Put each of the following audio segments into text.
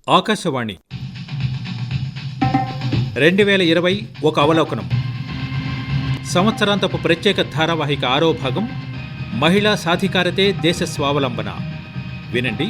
ఆకాశవాణి 2020 ఒక అవలోకనం సంవత్సరాంతపు ప్రత్యేక ధారావాహిక 6వ భాగం మహిళా సాధికారతే దేశ స్వావలంబన. వినండి.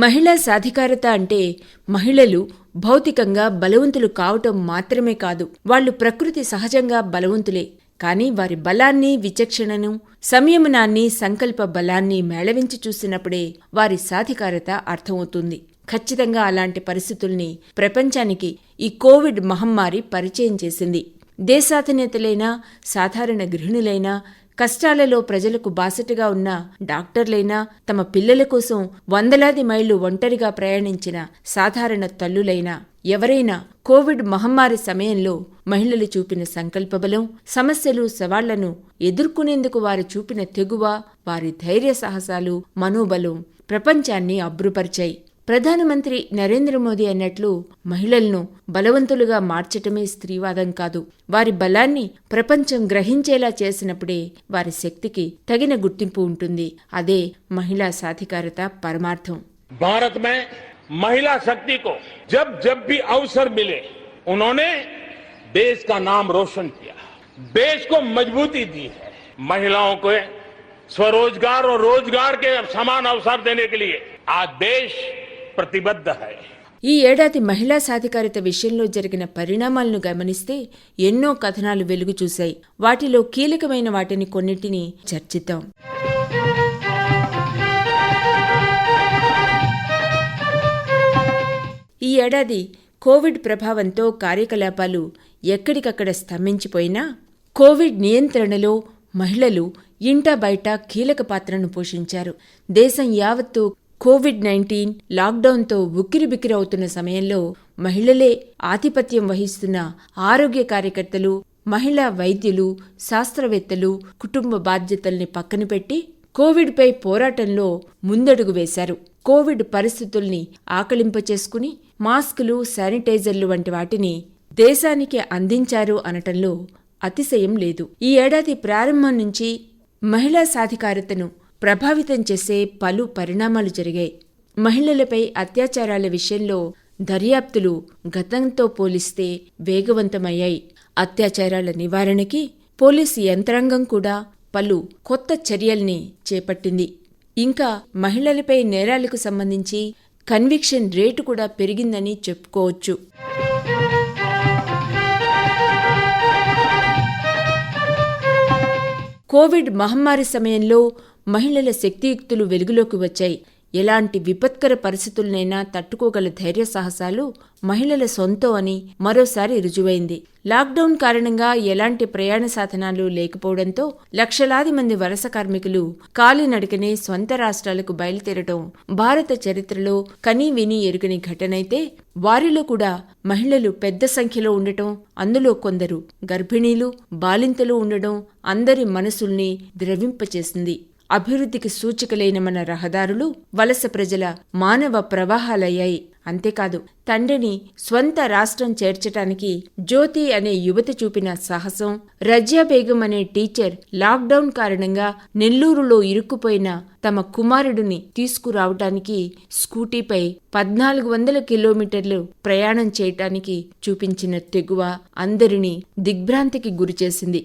మహిళా సాధికారత అంటే మహిళలు భౌతికంగా బలవంతులు కావటం మాత్రమే కాదు, వాళ్లు ప్రకృతి సహజంగా బలవంతులే. కానీ వారి బలాన్ని, విచక్షణను, సంయమనాన్ని, సంకల్ప బలాన్ని మేళవించి చూసినప్పుడే వారి సాధికారత అర్థమవుతుంది. ఖచ్చితంగా అలాంటి పరిస్థితుల్ని ప్రపంచానికి ఈ కోవిడ్ మహమ్మారి పరిచయం చేసింది. దేశాధినేతలైనా, సాధారణ గృహిణులైనా, కష్టాలలో ప్రజలకు బాసటగా ఉన్న డాక్టర్లైనా, తమ పిల్లల కోసం వందలాది మైళ్లు ఒంటరిగా ప్రయాణించిన సాధారణ తల్లులైనా, ఎవరైనా కోవిడ్ మహమ్మారి సమయంలో మహిళలు చూపిన సంకల్పబలం, సమస్యలు, సవాళ్లను ఎదుర్కొనేందుకు వారు చూపిన తెగువ, వారి ధైర్య సాహసాలు, మనోబలం ప్రపంచాన్ని అబ్బురపరిచాయి. ప్రధానమంత్రి నరేంద్ర మోదీ అన్నట్లు మహిళలను బలవంతులుగా మార్చటమే స్త్రీవాదం కాదు. వారి బలాన్ని ప్రపంచం గ్రహించేలా చేసినప్పుడే వారి శక్తికి తగిన గుర్తింపు ఉంటుంది. అదే మహిళా సాధికారత పరమార్థం. భారత్ में महिला शक्ति को जब जब भी अवसर मिले उन्होंने देश का नाम रोशन किया, देश को मजबूती दी है. महिलाओं को स्वरोजगार और रोजगार के समान अवसर देने के लिए आज देश प्रतिबद्ध है. ఈ ఏడాది మహిళా సాధికారత విషయంలో జరిగిన పరిణామాలను గమనిస్తే ఎన్నో కథనాలు వెలుగు చూశాయి. వాటిలో కీలకమైన వాటిని కొన్నింటిని చర్చిద్దాం. ఈ ఏడాది కోవిడ్ ప్రభావంతో కార్యకలాపాలు ఎక్కడికక్కడ స్తంభించిపోయినా కోవిడ్ నియంత్రణలో మహిళలు ఇంటా బయట కీలక పాత్రను పోషించారు. దేశం యావత్తు కోవిడ్-19 లాక్డౌన్తో ఉక్కిరిబిక్కిరవుతున్న సమయంలో మహిళలే ఆధిపత్యం వహిస్తున్న ఆరోగ్య కార్యకర్తలు, మహిళా వైద్యులు, శాస్త్రవేత్తలు కుటుంబ బాధ్యతల్ని పక్కనపెట్టి కోవిడ్పై పోరాటంలో ముందడుగు వేశారు. కోవిడ్ పరిస్థితుల్ని ఆకలింపచేసుకుని మాస్కులు, శానిటైజర్లు వంటి వాటిని దేశానికి అందించారు అనటంలో అతిశయం లేదు. ఈ ఏడాది ప్రారంభం నుంచి మహిళా సాధికారతను ప్రభావితం చేసే పలు పరిణామాలు జరిగాయి. మహిళలపై అత్యాచారాల విషయంలో దర్యాప్తులు గతంతో పోలిస్తే వేగవంతమయ్యాయి. అత్యాచారాల నివారణకి పోలీసు యంత్రాంగం కూడా పలు కొత్త చర్యల్ని చేపట్టింది. ఇంకా మహిళలపై నేరాలకు సంబంధించి కన్విక్షన్ రేటు కూడా పెరిగిందని చెప్పుకోవచ్చు. కోవిడ్ మహమ్మారి సమయంలో మహిళల శక్తియుక్తులు వెలుగులోకి వచ్చాయి. ఎలాంటి విపత్కర పరిస్థితులనైనా తట్టుకోగల ధైర్య సాహసాలు మహిళల సొంతం అని మరోసారి రుజువైంది. లాక్డౌన్ కారణంగా ఎలాంటి ప్రయాణ సాధనాలు లేకపోవడంతో లక్షలాది మంది వలస కార్మికులు కాలినడకనే స్వంత రాష్ట్రాలకు బయలుదేరటం భారత చరిత్రలో కనీ విని ఎరుగని ఘటనైతే, వారిలో కూడా మహిళలు పెద్ద సంఖ్యలో ఉండటం, అందులో కొందరు గర్భిణీలు, బాలింతలు ఉండడం అందరి మనసుల్ని ద్రవింపచేసింది. అభివృద్ధికి సూచికలైన మన రహదారులు వలస ప్రజల మానవ ప్రవాహాలయ్యాయి. అంతేకాదు, తండ్రిని స్వంత రాష్ట్రం చేర్చటానికి జ్యోతి అనే యువతి చూపిన సాహసం, రజ్యా బేగం అనే టీచర్ లాక్డౌన్ కారణంగా నెల్లూరులో ఇరుక్కుపోయిన తమ కుమారుడిని తీసుకురావటానికి స్కూటీపై 1400 కిలోమీటర్లు ప్రయాణం చేయటానికి చూపించిన తెగువ అందరినీ దిగ్భ్రాంతికి గురిచేసింది.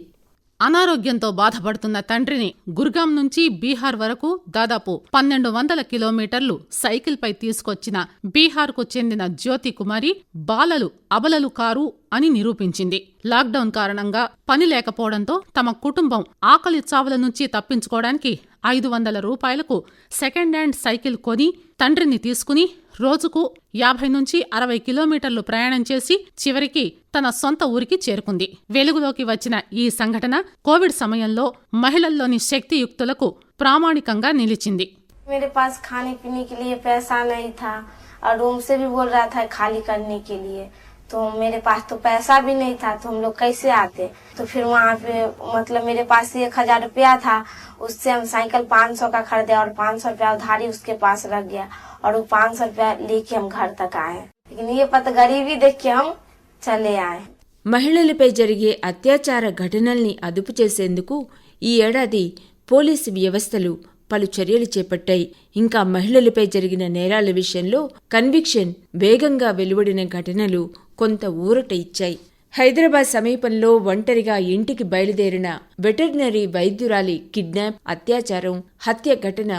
అనారోగ్యంతో బాధపడుతున్న తండ్రిని గుర్గాం నుంచి బీహార్ వరకు దాదాపు 1200 కిలోమీటర్లు సైకిల్పై తీసుకొచ్చిన బీహార్కు చెందిన జ్యోతి కుమారి బాలలు అబలలు కారు అని నిరూపించింది. లాక్డౌన్ కారణంగా పని లేకపోవడంతో తమ కుటుంబం ఆకలి చావుల నుంచి తప్పించుకోవడానికి 500 రూపాయలకు సెకండ్ హ్యాండ్ సైకిల్ కొని తండ్రిని తీసుకుని రోజుకు 50 నుంచి 60 కిలోమీటర్లు ప్రయాణం చేసి చివరికి తన సొంత ఊరికి చేరుకుంది. వెలుగులోకి వచ్చిన ఈ సంఘటన కోవిడ్ సమయంలో మహిళల్లోని శక్తియుక్తులకు ప్రామాణికంగా నిలిచింది. मेरे पास खाने पीने के लिए पैसा नहीं था और रूम से भी बोल रहा था खाली करने के लिए, तो मेरे पास तो पैसा भी नहीं था, तो हम लोग कैसे आते. तो फिर वहाँ पे मतलब मेरे पास 1000 रुपया था, उससे हम साइकिल 500 का खरीदे और 500 रुपया उधारी उसके पास रख गया और वो 500 रुपया लेके हम घर तक आए. लेकिन ये पता गरीबी देख के हम चले आए. మహిళలపై జరిగే అత్యాచార ఘటనల్ని అదుపు చేసేందుకు ఈ ఏడాది పోలీసు వ్యవస్థలు పలు చర్యలు చేపట్టాయి. ఇంకా మహిళలపై జరిగిన నేరాల విషయంలో కన్విక్షన్ వేగంగా వెలువడిన ఘటనలు కొంత ఊరట ఇచ్చాయి. హైదరాబాద్ సమీపంలో ఒంటరిగా ఇంటికి బయలుదేరిన వెటర్నరీ వైద్యురాలి కిడ్నాప్, అత్యాచారం, హత్య ఘటన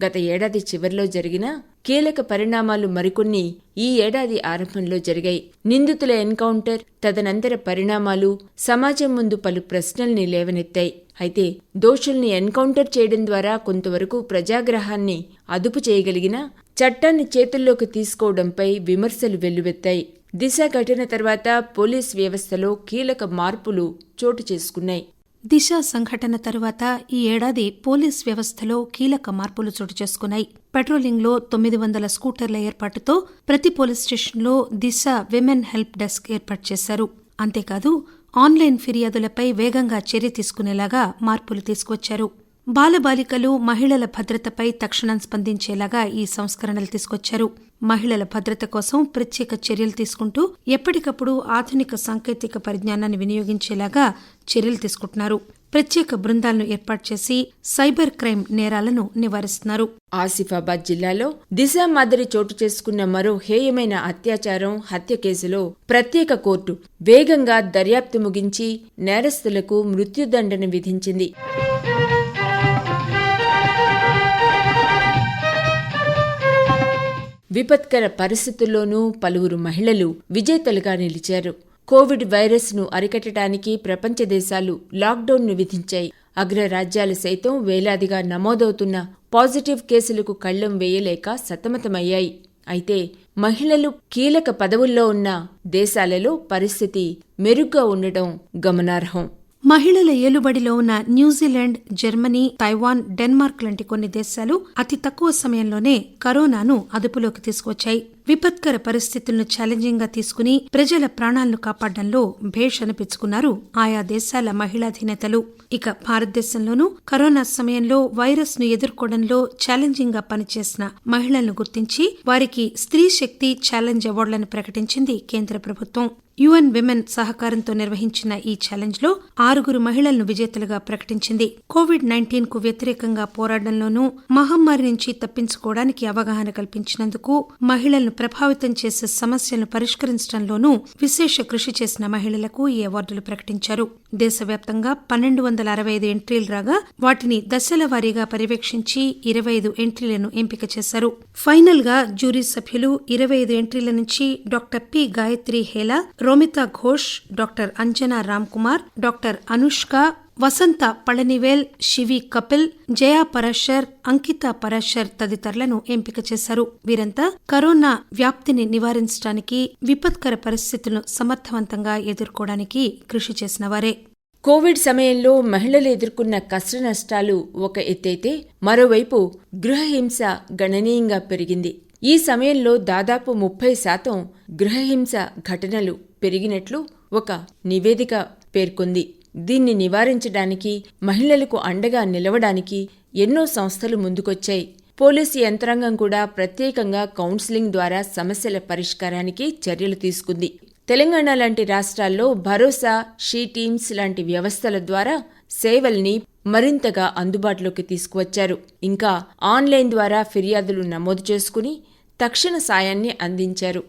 గత ఏడాది చివరిలో జరిగిన కీలక పరిణామాలు మరికొన్ని ఈ ఏడాది ఆరంభంలో జరిగాయి. నిందితుల ఎన్కౌంటర్, తదనంతర పరిణామాలు సమాజం ముందు పలు ప్రశ్నల్ని లేవనెత్తాయి. అయితే దోషుల్ని ఎన్కౌంటర్ చేయడం ద్వారా కొంతవరకు ప్రజాగ్రహాన్ని అదుపు చేయగలిగినా చట్టాన్ని చేతుల్లోకి తీసుకోవడంపై విమర్శలు వెల్లువెత్తాయి. దిశ ఘటన తర్వాత పోలీస్ వ్యవస్థలో కీలక మార్పులు చోటు చేసుకున్నాయి. దిశ సంఘటన తరువాత ఈ ఏడాది పోలీస్ వ్యవస్థలో కీలక మార్పులు చోటు చేసుకున్నాయి. పెట్రోలింగ్లో 900 స్కూటర్ల ఏర్పాటుతో ప్రతి పోలీస్ స్టేషన్లో దిశ విమెన్ హెల్ప్ డెస్క్ ఏర్పాటు చేశారు. అంతేకాదు ఆన్లైన్ ఫిర్యాదులపై వేగంగా చర్య తీసుకునేలాగా మార్పులు తీసుకొచ్చారు. బాలబాలికలు, మహిళల భద్రతపై తక్షణం స్పందించేలాగా ఈ సంస్కరణలు తీసుకొచ్చారు. మహిళల భద్రత కోసం ప్రత్యేక చర్యలు తీసుకుంటూ ఎప్పటికప్పుడు ఆధునిక సాంకేతిక పరిజ్ఞానాన్ని వినియోగించేలాగా చర్యలు తీసుకుంటున్నారు. ప్రత్యేక బృందాలను ఏర్పాటు చేసి సైబర్ క్రైమ్ నేరాలను నివారిస్తున్నారు. ఆసిఫాబాద్ జిల్లాలో దిశ మాదిరి చోటు చేసుకున్న మరో హేయమైన అత్యాచారం, హత్య కేసులో ప్రత్యేక కోర్టు వేగంగా దర్యాప్తు ముగించి నేరస్తులకు మృత్యుదండన విధించింది. విపత్కర పరిస్థితుల్లోనూ పలువురు మహిళలు విజేతలుగా నిలిచారు. కోవిడ్ వైరస్ ను అరికట్టడానికి ప్రపంచ దేశాలు లాక్డౌన్ను విధించాయి. అగ్రరాజ్యాలు సైతం వేలాదిగా నమోదవుతున్న పాజిటివ్ కేసులకు కళ్లెం వేయలేక సతమతమయ్యాయి. అయితే మహిళలు కీలక పదవుల్లో ఉన్న దేశాలలో పరిస్థితి మెరుగ్గా ఉండటం గమనార్హం. మహిళల ఏలుబడిలో ఉన్న న్యూజిలాండ్, జర్మనీ, తైవాన్, డెన్మార్క్ లాంటి కొన్ని దేశాలు అతి తక్కువ సమయంలోనే కరోనాను అదుపులోకి తీసుకొచ్చాయి. విపత్కర పరిస్థితులను ఛాలెంజింగ్ గా తీసుకుని ప్రజల ప్రాణాలను కాపాడడంలో భేష్ అనిపించుకున్నారు ఆయా దేశాల మహిళాధినేతలు. ఇక భారతదేశంలోనూ కరోనా సమయంలో వైరస్ ను ఎదుర్కోవడంలో ఛాలెంజింగ్ గా పనిచేసిన మహిళలను గుర్తించి వారికి స్త్రీ శక్తి ఛాలెంజ్ అవార్డులను ప్రకటించింది కేంద్ర ప్రభుత్వం. యుఎన్ విమెన్ సహకారంతో నిర్వహించిన ఈ ఛాలెంజ్ లో 6 మహిళలను విజేతలుగా ప్రకటించింది. కోవిడ్-19 కు వ్యతిరేకంగా పోరాటంలోనూ మహమ్మారి నుంచి తప్పించుకోవడానికి అవగాహన కల్పించినందుకు, మహిళలను ప్రభావితం చేసే సమస్యలను పరిష్కరించడంలోనూ విశేష కృషి చేసిన మహిళలకు ఈ అవార్డులు ప్రకటించారు. దేశవ్యాప్తంగా 1265 ఎంట్రీలు రాగా వాటిని దశల వారీగా పర్యవేక్షించి 25 ఎంట్రీలను ఎంపిక చేశారు. ఫైనల్ గా జ్యూరీ సభ్యులు 25 ఎంట్రీల నుంచి doctor P Gayatri Hela, Romita Ghosh, doctor Anjana Ram Kumar, doctor Anushka, Vasanta Palanivel, Shivi Kapil, Jaya Parashar, Ankita Parashar తదితరులను ఎంపిక చేశారు. వీరంతా కరోనా వ్యాప్తిని నివారించడానికి, విపత్కర పరిస్థితులను సమర్థవంతంగా ఎదుర్కోవడానికి కృషి చేసిన వారే. కోవిడ్ సమయంలో మహిళలు ఎదుర్కొన్న కష్టనష్టాలు ఒక ఎత్తైతే, మరోవైపు గృహహింస గణనీయంగా పెరిగింది. ఈ సమయంలో దాదాపు 30% గృహహింస ఘటనలు పెరిగినట్లు ఒక నివేదిక పేర్కొంది. దీన్ని నివారించడానికి, మహిళలకు అండగా నిలవడానికి ఎన్నో సంస్థలు ముందుకొచ్చాయి. పోలీసు యంత్రాంగం కూడా ప్రత్యేకంగా కౌన్సిలింగ్ ద్వారా సమస్యల పరిష్కారానికి చర్యలు తీసుకుంది. తెలంగాణ లాంటి రాష్ట్రాల్లో భరోసా, షీ టీమ్స్ లాంటి వ్యవస్థల ద్వారా సేవల్ని మరింతగా అందుబాటులోకి తీసుకువచ్చారు. ఇంకా ఆన్లైన్ ద్వారా ఫిర్యాదులు నమోదు చేసుకుని తక్షణ సాయాన్ని అందించారు.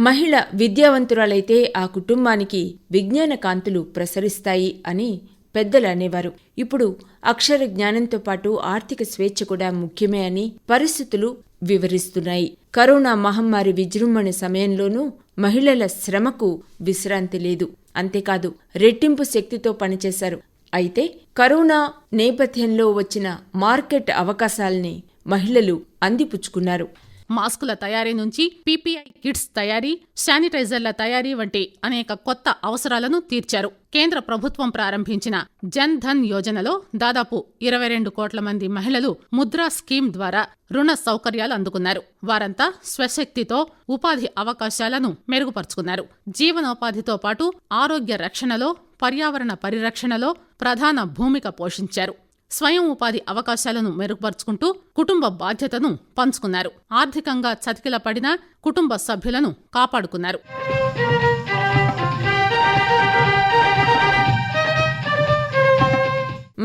మహిళ విద్యావంతురాలైతే ఆ కుటుంబానికి విజ్ఞాన కాంతులు ప్రసరిస్తాయి అని పెద్దలు అనేవారు. ఇప్పుడు అక్షర జ్ఞానంతో పాటు ఆర్థిక స్వేచ్ఛ కూడా ముఖ్యమే అని పరిస్థితులు వివరిస్తున్నాయి. కరోనా మహమ్మారి విజృంభణ సమయంలోనూ మహిళల శ్రమకు విశ్రాంతి లేదు. అంతేకాదు రెట్టింపు శక్తితో పనిచేశారు. అయితే కరోనా నేపథ్యంలో వచ్చిన మార్కెట్ అవకాశాల్ని మహిళలు అందిపుచ్చుకున్నారు. మాస్కుల తయారీ నుంచి పీపీఐ కిట్స్ తయారీ, శానిటైజర్ల తయారీ వంటి అనేక కొత్త అవసరాలను తీర్చారు. కేంద్ర ప్రభుత్వం ప్రారంభించిన జన్ ధన్ యోజనలో దాదాపు 22 కోట్ల మంది మహిళలు ముద్రా స్కీమ్ ద్వారా రుణ సౌకర్యాలు అందుకున్నారు. వారంతా స్వశక్తితో ఉపాధి అవకాశాలను మెరుగుపరుచుకున్నారు. జీవనోపాధితో పాటు ఆరోగ్య రక్షణలో, పర్యావరణ పరిరక్షణలో ప్రధాన భూమిక పోషించారు. స్వయం ఉపాధి అవకాశాలను మెరుగుపరుచుకుంటూ కుటుంబ బాధ్యతను పంచుకున్నారు. ఆర్థికంగా చతికిలపడిన కుటుంబ సభ్యులను కాపాడుకున్నారు.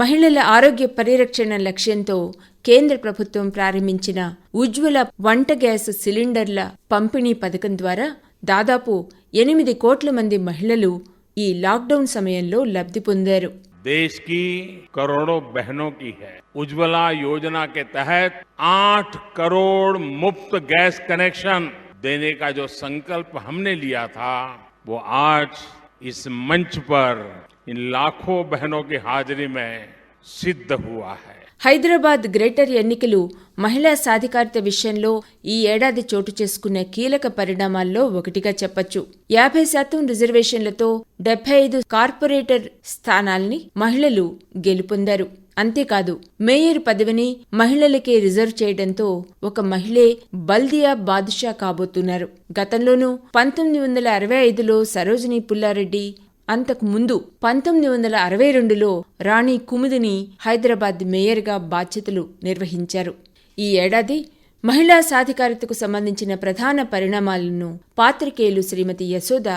మహిళల ఆరోగ్య పరిరక్షణ లక్ష్యంతో కేంద్ర ప్రభుత్వం ప్రారంభించిన ఉజ్వల వంట గ్యాస్ సిలిండర్ల పంపిణీ పథకం ద్వారా దాదాపు 8 కోట్ల మంది మహిళలు ఈ లాక్డౌన్ సమయంలో లబ్ధి పొందారు. देश की करोड़ों बहनों की है. उज्ज्वला योजना के तहत 8 करोड़ मुफ्त गैस कनेक्शन देने का जो संकल्प हमने लिया था, वो आज इस मंच पर इन लाखों बहनों की हाजिरी में सिद्ध हुआ है. హైదరాబాద్ గ్రేటర్ ఎన్నికలు మహిళా సాధికారత విషయంలో ఈ ఏడాది చోటు చేసుకున్న కీలక పరిణామాల్లో ఒకటిగా చెప్పొచ్చు. 50% రిజర్వేషన్లతో 75 కార్పొరేటర్ స్థానాల్ని మహిళలు గెలుపొందారు. అంతేకాదు, మేయర్ పదవిని మహిళలకే రిజర్వ్ చేయడంతో ఒక మహిళే బల్దియా బాదుషా కాబోతున్నారు. గతంలోనూ 1965లో సరోజినీ పుల్లారెడ్డి, అంతకు ముందు 1962లో రాణి కుముదిని హైదరాబాద్ మేయర్గా బాధ్యతలు నిర్వహించారు. ఈ ఏడాది మహిళా సాధికారతకు సంబంధించిన ప్రధాన పరిణామాలను పాత్రికేయులు శ్రీమతి యశోద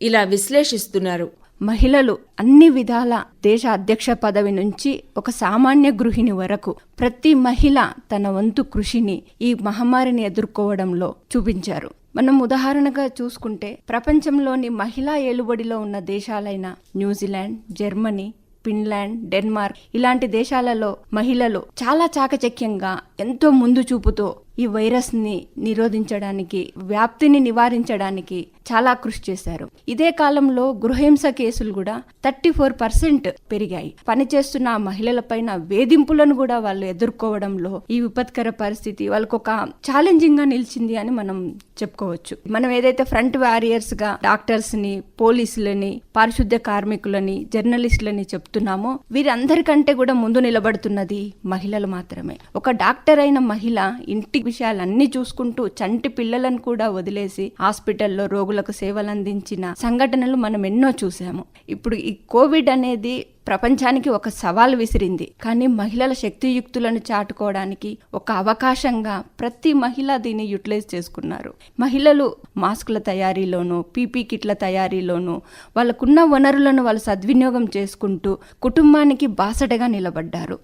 ఇలా విశ్లేషిస్తున్నారు. మహిళలు అన్ని విధాల దేశ అధ్యక్ష పదవి నుంచి ఒక సామాన్య గృహిణి వరకు ప్రతి మహిళ తన వంతు కృషిని ఈ మహమ్మారిని ఎదుర్కోవడంలో చూపించారు. మనం ఉదాహరణగా చూసుకుంటే ప్రపంచంలోని మహిళా ఏలుబడిలో ఉన్న దేశాలైన న్యూజిలాండ్, జర్మనీ, ఫిన్లాండ్, డెన్మార్క్ ఇలాంటి దేశాలలో మహిళలు చాలా చాకచక్యంగా ఎంతో ముందు చూపుతో ఈ వైరస్ ని నిరోధించడానికి, వ్యాప్తిని నివారించడానికి చాలా కృషి చేశారు. ఇదే కాలంలో గృహహింస కేసులు కూడా 34% పెరిగాయి. పనిచేస్తున్న మహిళలపైన వేధింపులను కూడా వాళ్ళు ఎదుర్కోవడంలో ఈ విపత్కర పరిస్థితి వాళ్ళకు ఒక ఛాలెంజింగ్ గా నిలిచింది అని మనం చెప్పుకోవచ్చు. మనం ఏదైతే ఫ్రంట్ వారియర్స్ గా డాక్టర్స్ ని, పోలీసులని, పారిశుద్ధ్య కార్మికులని, జర్నలిస్టులని చెప్తున్నామో వీరందరికంటే కూడా ముందు నిలబడుతున్నది మహిళలు మాత్రమే. ఒక డాక్టర్ అయిన మహిళ ఇంటి విషయాలన్నీ చూసుకుంటూ చంటి పిల్లలను కూడా వదిలేసి హాస్పిటల్లో రోగులకు సేవలు అందించిన సంఘటనలు మనం ఎన్నో చూసాము. ఇప్పుడు ఈ కోవిడ్ అనేది ప్రపంచానికి ఒక సవాల్ విసిరింది. కానీ మహిళల శక్తియుక్తులను చాటుకోవడానికి ఒక అవకాశంగా ప్రతి మహిళ దీన్ని యూటిలైజ్ చేసుకున్నారు. మహిళలు మాస్కుల తయారీలోనూ, పీపీ కిట్ల తయారీలోనూ వాళ్ళకున్న వనరులను వాళ్ళు సద్వినియోగం చేసుకుంటూ కుటుంబానికి బాసటగా నిలబడ్డారు.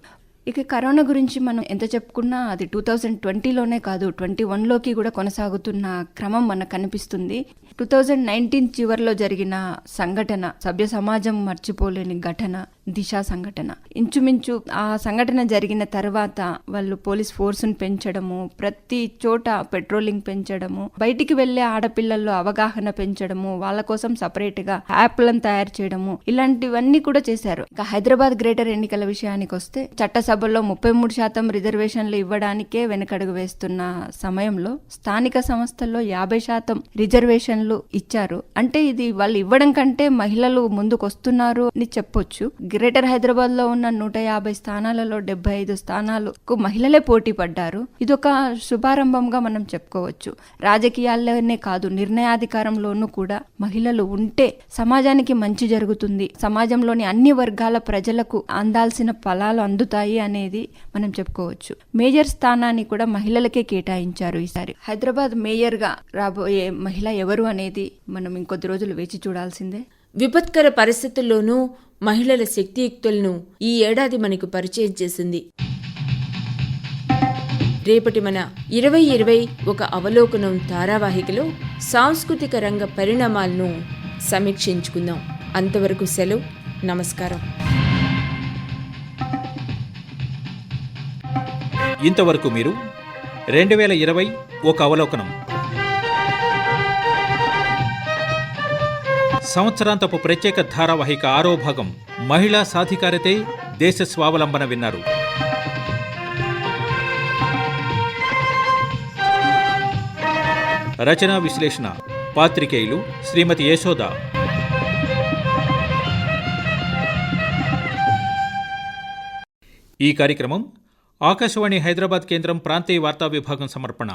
ఇక కరోనా గురించి మనం ఎంత చెప్పుకున్నా అది 2020లోనే కాదు 21లోకి కూడా కొనసాగుతున్న క్రమం మనకు కనిపిస్తుంది. 2019 చివరిలో జరిగిన సంఘటన, సభ్య సమాజం మర్చిపోలేని ఘటన దిశ సంఘటన. ఇంచుమించు ఆ సంఘటన జరిగిన తర్వాత వాళ్ళు పోలీస్ ఫోర్స్ను పెంచడము, ప్రతి చోట పెట్రోలింగ్ పెంచడము, బయటికి వెళ్లే ఆడపిల్లల్లో అవగాహన పెంచడము, వాళ్ళ కోసం సపరేట్ గా యాప్లను తయారు చేయడము, ఇలాంటివన్నీ కూడా చేశారు. ఇక హైదరాబాద్ గ్రేటర్ ఎన్నికల విషయానికి వస్తే చట్టసభలో 33% రిజర్వేషన్లు ఇవ్వడానికే వెనకడుగు వేస్తున్న సమయంలో స్థానిక సంస్థల్లో 50% రిజర్వేషన్లు ఇచ్చారు. అంటే ఇది వాళ్ళు ఇవ్వడం కంటే మహిళలు ముందుకు వస్తున్నారు అని చెప్పొచ్చు. గ్రేటర్ హైదరాబాద్ లో ఉన్న 150 స్థానాలలో 75 స్థానాలకు మహిళలే పోటీ పడ్డారు. ఇదొక శుభారంభంగా మనం చెప్పుకోవచ్చు. రాజకీయాల్లోనే కాదు, నిర్ణయాధికారంలోనూ కూడా మహిళలు ఉంటే సమాజానికి మంచి జరుగుతుంది, సమాజంలోని అన్ని వర్గాల ప్రజలకు అందాల్సిన ఫలాలు అందుతాయి అనేది మనం చెప్పుకోవచ్చు. మేయర్ స్థానాన్ని కూడా మహిళలకే కేటాయించారు ఈసారి. హైదరాబాద్ మేయర్ గా రాబోయే మహిళ ఎవరు అనేది మనం ఇంకొద్ది రోజులు వేచి చూడాల్సిందే. విపత్కర పరిస్థితుల్లోనూ మహిళల శక్తియుక్తులను ఈ ఏడాది మనకు పరిచయం చేసింది. రేపటి మన 2020 ఒక అవలోకనం ధారావాహికలో సాంస్కృతిక రంగ పరిణామాలను సమీక్షించుకుందాం. అంతవరకు సెలవు, నమస్కారం. ఇంతవరకు మీరు 2020 ఒక అవలోకనం సంవత్సరాంతపు ప్రత్యేక ధారావాహిక 6వ భాగం మహిళా సాధికారతే దేశ స్వావలంబన విన్నారు. రచనా విశ్లేషణ పాత్రికేయులు శ్రీమతి యశోద. ఈ కార్యక్రమం ఆకాశవాణి హైదరాబాద్ కేంద్రం ప్రాంతీయ వార్తా విభాగం సమర్పణ.